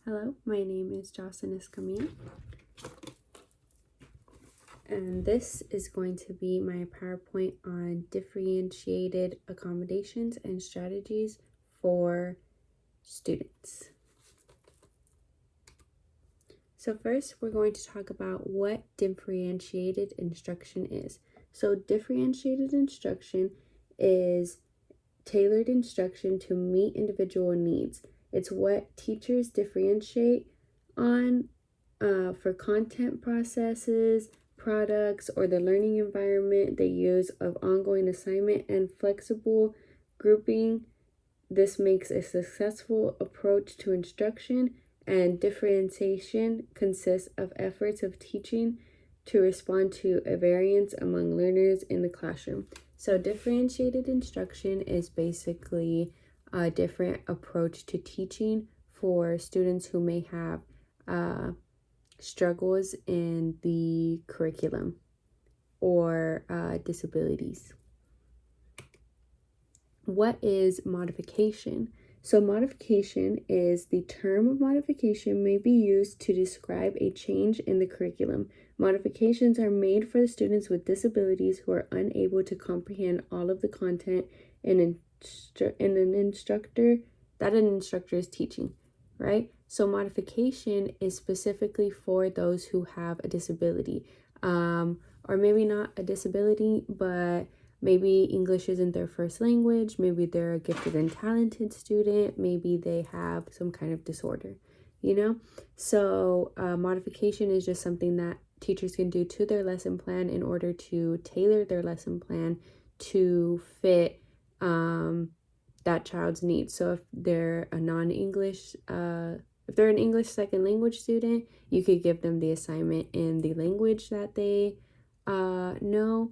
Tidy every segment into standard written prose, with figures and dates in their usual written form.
Hello, my name is Jocelyn Escamilla, and this is going to be my PowerPoint on differentiated accommodations and strategies for students. So first, we're going to talk about what differentiated instruction is. So differentiated instruction is tailored instruction to meet individual needs. It's what teachers differentiate on for content processes, products, or the learning environment they use of ongoing assignment and flexible grouping. This makes a successful approach to instruction, and differentiation consists of efforts of teaching to respond to a variance among learners in the classroom. So differentiated instruction is basically a different approach to teaching for students who may have struggles in the curriculum or disabilities. What is modification? So modification is the term of modification may be used to describe a change in the curriculum. Modifications are made for the students with disabilities who are unable to comprehend all of the content in an instructor is teaching, right? So modification is specifically for those who have a disability, or maybe not a disability, but maybe English isn't their first language. Maybe they're a gifted and talented student. Maybe they have some kind of disorder, So modification is just something that teachers can do to their lesson plan in order to tailor their lesson plan to fit that child's needs. So if they're a non-English, if they're an English second language student, you could give them the assignment in the language that they know.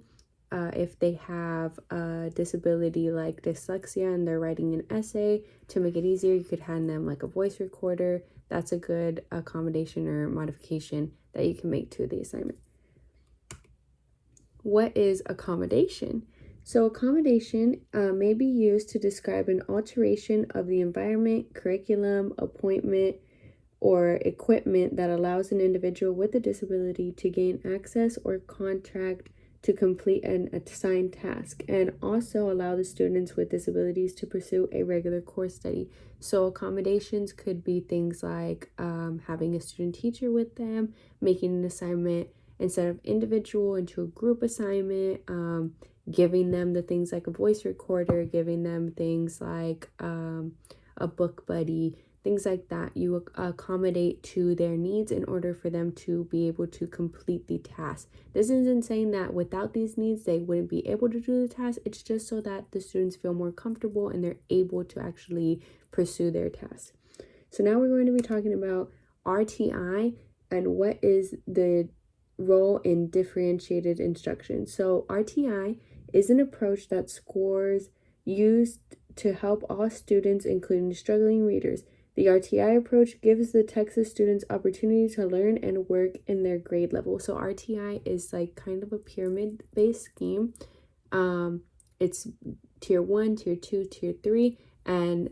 If they have a disability like dyslexia and they're writing an essay, to make it easier, you could hand them like a voice recorder. That's a good accommodation or modification that you can make to the assignment. What is accommodation? So accommodation may be used to describe an alteration of the environment, curriculum, appointment, or equipment that allows an individual with a disability to gain access or contact to complete an assigned task, and also allow the students with disabilities to pursue a regular course study. So accommodations could be things like having a student teacher with them, making an assignment instead of individual into a group assignment, giving them the things like a voice recorder, giving them things like a book buddy, things like that. You accommodate to their needs in order for them to be able to complete the task. This isn't saying that without these needs they wouldn't be able to do the task. It's just so that the students feel more comfortable and they're able to actually pursue their task. So now we're going to be talking about RTI and what is the role in differentiated instruction. So RTI is an approach that scores used to help all students, including struggling readers. The RTI approach gives the Texas students opportunity to learn and work in their grade level. So RTI is like kind of a pyramid-based scheme. It's tier 1, tier 2, tier 3, and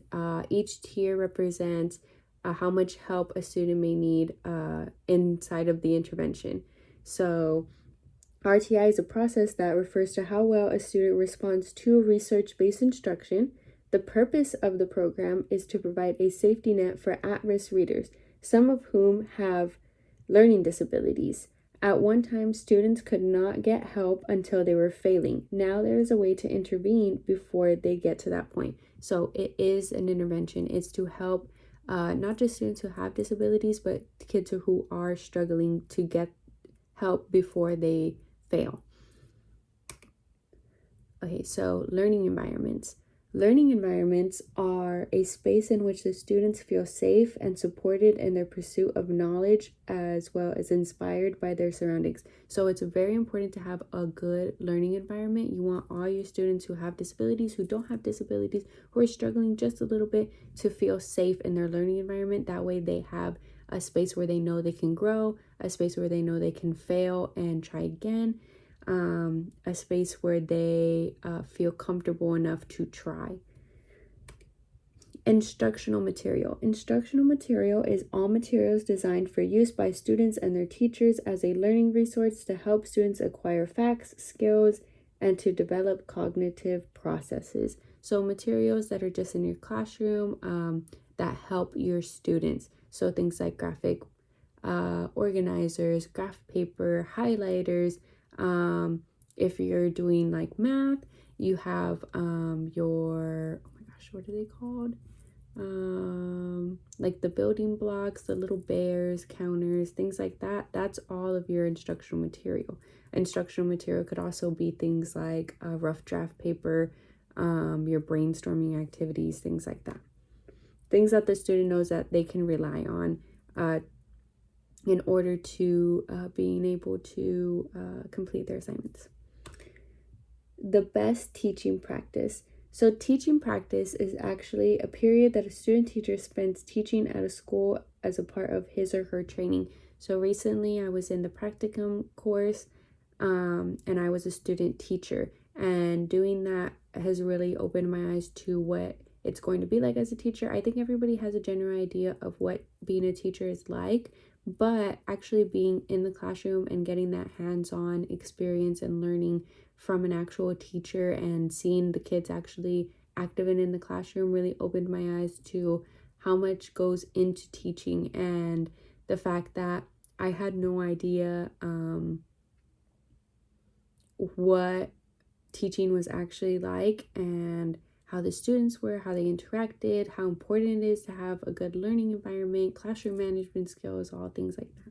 each tier represents how much help a student may need inside of the intervention. So RTI is a process that refers to how well a student responds to research-based instruction. The purpose of the program is to provide a safety net for at-risk readers, some of whom have learning disabilities. At one time, students could not get help until they were failing. Now there is a way to intervene before they get to that point. So it is an intervention. It's to help not just students who have disabilities, but kids who are struggling to get help before they fail. Okay, so learning environments. Learning environments are a space in which the students feel safe and supported in their pursuit of knowledge, as well as inspired by their surroundings. So it's very important to have a good learning environment. You want all your students who have disabilities, who don't have disabilities, who are struggling just a little bit, to feel safe in their learning environment. That way they have a space where they know they can grow, a space where they know they can fail and try again, a space where they feel comfortable enough to try. Instructional material. Instructional material is all materials designed for use by students and their teachers as a learning resource to help students acquire facts, skills, and to develop cognitive processes. So materials that are just in your classroom that help your students. So things like graphic organizers, graph paper, highlighters. If you're doing like math, you have your, oh my gosh, what are they called? Like the building blocks, the little bears, counters, things like that. That's all of your instructional material. Instructional material could also be things like rough draft paper, your brainstorming activities, things like that. Things that the student knows that they can rely on in order to being able to complete their assignments. The best teaching practice. So teaching practice is actually a period that a student teacher spends teaching at a school as a part of his or her training. So recently I was in the practicum course and I was a student teacher, and doing that has really opened my eyes to what it's going to be like as a teacher. I think everybody has a general idea of what being a teacher is like, but actually being in the classroom and getting that hands-on experience and learning from an actual teacher and seeing the kids actually active and in the classroom really opened my eyes to how much goes into teaching, and the fact that I had no idea what teaching was actually like and how the students were, how they interacted, how important it is to have a good learning environment, classroom management skills, all things like that.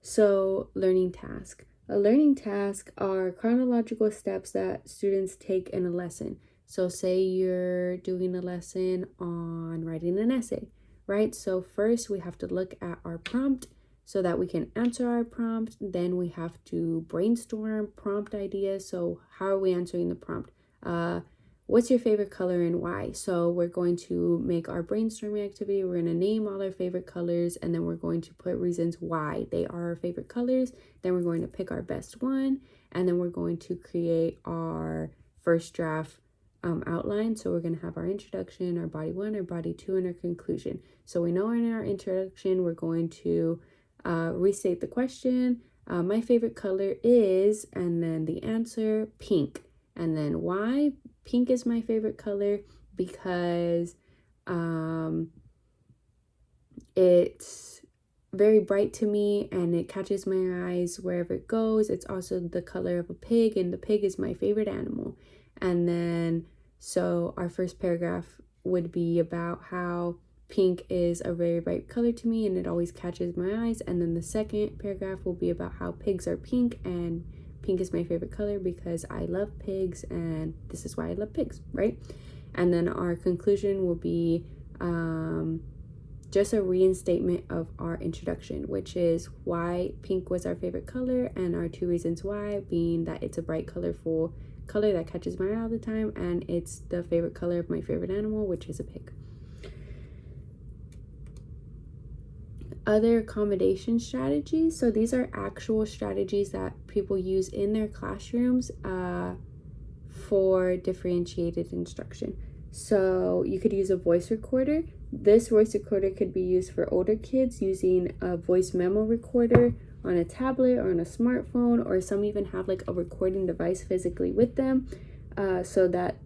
So, learning task. A learning task are chronological steps that students take in a lesson. So say you're doing a lesson on writing an essay, right? So first we have to look at our prompt so that we can answer our prompt. Then we have to brainstorm prompt ideas. So how are we answering the prompt? What's your favorite color and why? So we're going to make our brainstorming activity. We're going to name all our favorite colors, and then we're going to put reasons why they are our favorite colors. Then we're going to pick our best one, and then we're going to create our first draft outline. So we're going to have our introduction, our body 1, our body 2, and our conclusion. So we know in our introduction, we're going to restate the question. My favorite color is, and then the answer, pink. And then why? Pink is my favorite color because it's very bright to me and it catches my eyes wherever it goes. It's also the color of a pig, and the pig is my favorite animal. And then so our first paragraph would be about how pink is a very bright color to me and it always catches my eyes. And then the second paragraph will be about how pigs are pink, and pink is my favorite color because I love pigs and this is why I love pigs, right? And then our conclusion will be just a reinstatement of our introduction, which is why pink was our favorite color, and our 2 reasons why being that it's a bright, colorful color that catches my eye all the time, and it's the favorite color of my favorite animal, which is a pig. Other accommodation strategies. So these are actual strategies that people use in their classrooms for differentiated instruction. So you could use a voice recorder. This voice recorder could be used for older kids using a voice memo recorder on a tablet or on a smartphone, or some even have like a recording device physically with them so that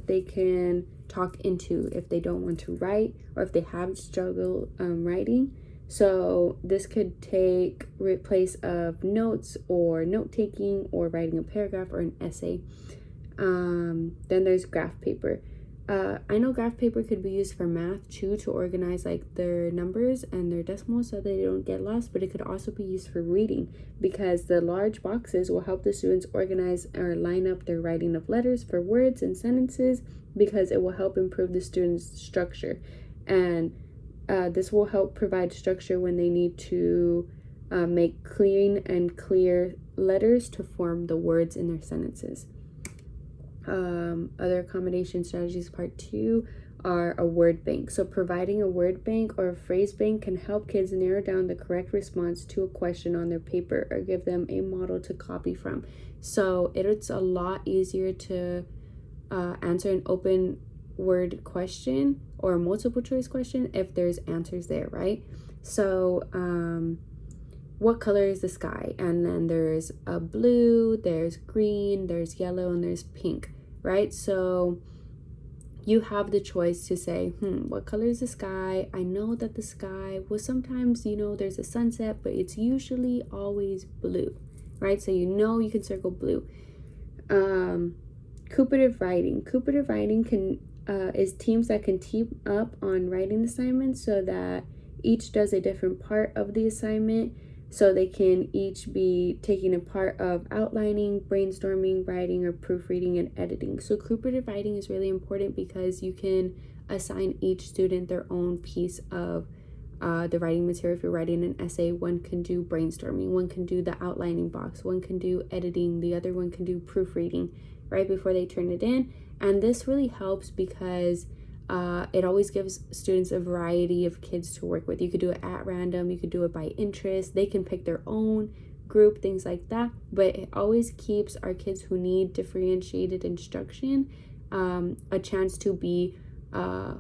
they can talk into if they don't want to write or if they have struggle writing. So this could take replace of notes or note-taking or writing a paragraph or an essay. Then there's graph paper. I know graph paper could be used for math too, to organize like their numbers and their decimals so they don't get lost, but it could also be used for reading because the large boxes will help the students organize or line up their writing of letters for words and sentences, because it will help improve the students' structure. And this will help provide structure when they need to make clean and clear letters to form the words in their sentences. Other accommodation strategies, part 2, are a word bank. So providing a word bank or a phrase bank can help kids narrow down the correct response to a question on their paper or give them a model to copy from. So it's a lot easier to answer an open word question or a multiple choice question if there's answers there, right? So what color is the sky? And then there's a blue, there's green, there's yellow, and there's pink, right? So you have the choice to say, what color is the sky? I know that the sky, well, sometimes, there's a sunset, but it's usually always blue, right? So you can circle blue. Cooperative writing. Cooperative writing is teams that can team up on writing assignments so that each does a different part of the assignment, so they can each be taking a part of outlining, brainstorming, writing, or proofreading and editing. So cooperative writing is really important because you can assign each student their own piece of the writing material. If you're writing an essay, one can do brainstorming, one can do the outlining box, one can do editing, the other one can do proofreading right before they turn it in. And this really helps because it always gives students a variety of kids to work with. You could do it at random, you could do it by interest, they can pick their own group, things like that. But it always keeps our kids who need differentiated instruction a chance to be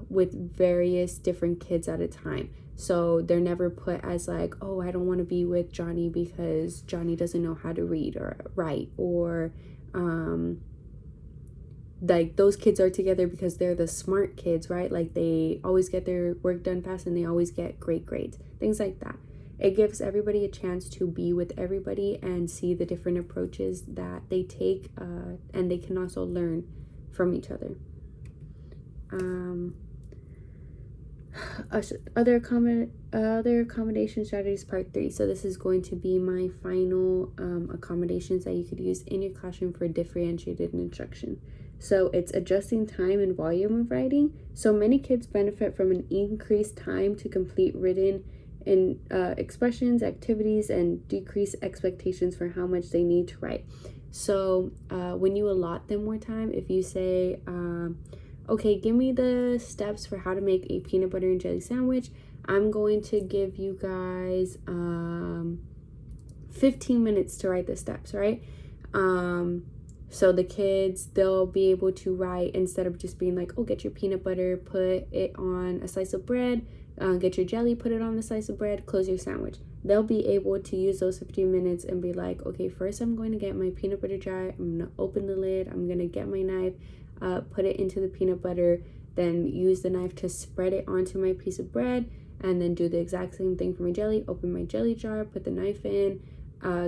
with various different kids at a time. So they're never put as like, oh, I don't want to be with Johnny because Johnny doesn't know how to read or write, or like those kids are together because they're the smart kids, right? Like they always get their work done fast and they always get great grades, things like that. It gives everybody a chance to be with everybody and see the different approaches that they take, and they can also learn from each other. Other accommodation strategies, part 3. So this is going to be my final accommodations that you could use in your classroom for differentiated instruction. So it's adjusting time and volume of writing. So many kids benefit from an increased time to complete written in expressions, activities, and decrease expectations for how much they need to write. So when you allot them more time, if you say, okay, give me the steps for how to make a peanut butter and jelly sandwich, I'm going to give you guys 15 minutes to write the steps, right? So the kids, they'll be able to write, instead of just being like, oh, get your peanut butter, put it on a slice of bread, get your jelly, put it on the slice of bread, close your sandwich. They'll be able to use those 15 minutes and be like, okay, first I'm going to get my peanut butter jar, I'm going to open the lid, I'm going to get my knife, put it into the peanut butter, then use the knife to spread it onto my piece of bread, and then do the exact same thing for my jelly. Open my jelly jar, put the knife in,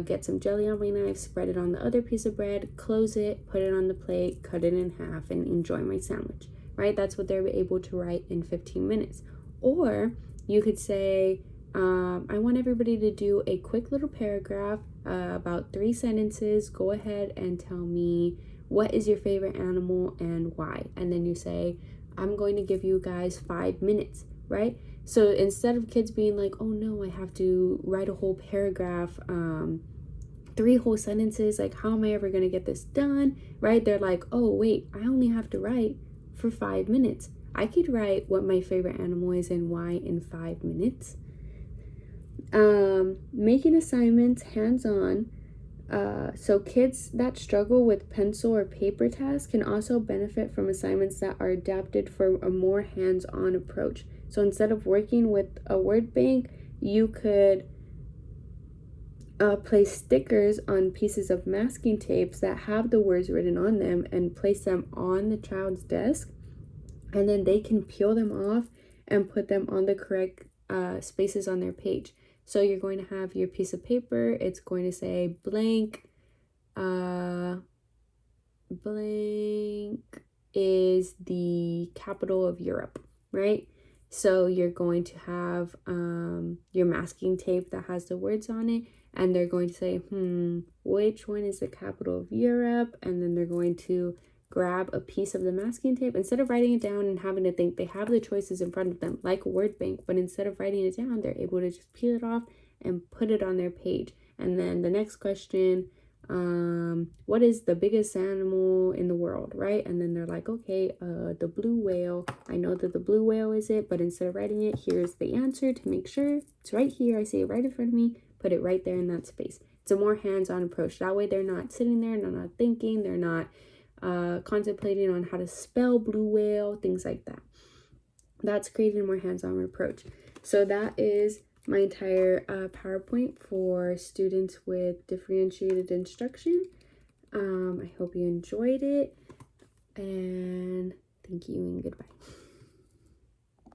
get some jelly on my knife, spread it on the other piece of bread, close it, put it on the plate, cut it in half, and enjoy my sandwich, right? That's what they're able to write in 15 minutes. Or you could say, I want everybody to do a quick little paragraph, about 3 sentences. Go ahead and tell me, what is your favorite animal and why? And then you say, I'm going to give you guys 5 minutes, right? So instead of kids being like, oh no, I have to write a whole paragraph, 3 whole sentences, like how am I ever going to get this done, right? They're like, oh wait, I only have to write for 5 minutes. I could write what my favorite animal is and why in 5 minutes. Making assignments hands-on. So kids that struggle with pencil or paper tasks can also benefit from assignments that are adapted for a more hands-on approach. So instead of working with a word bank, you could place stickers on pieces of masking tapes that have the words written on them and place them on the child's desk, and then they can peel them off and put them on the correct spaces on their page. So you're going to have your piece of paper, it's going to say blank, blank is the capital of Europe, right? So you're going to have your masking tape that has the words on it, and they're going to say, which one is the capital of Europe? And then they're going to grab a piece of the masking tape. Instead of writing it down and having to think, they have the choices in front of them like a word bank, but instead of writing it down, they're able to just peel it off and put it on their page. And then the next question, what is the biggest animal in the world, right? And then they're like, okay, the blue whale. I know that the blue whale is it, but instead of writing it, here's the answer to make sure it's right here. I see it right in front of me, put it right there in that space. It's a more hands-on approach. That way they're not sitting there, they're not thinking, they're not contemplating on how to spell blue whale, things like that. That's creating a more hands-on approach. So that is my entire PowerPoint for students with differentiated instruction. I hope you enjoyed it, and thank you and goodbye.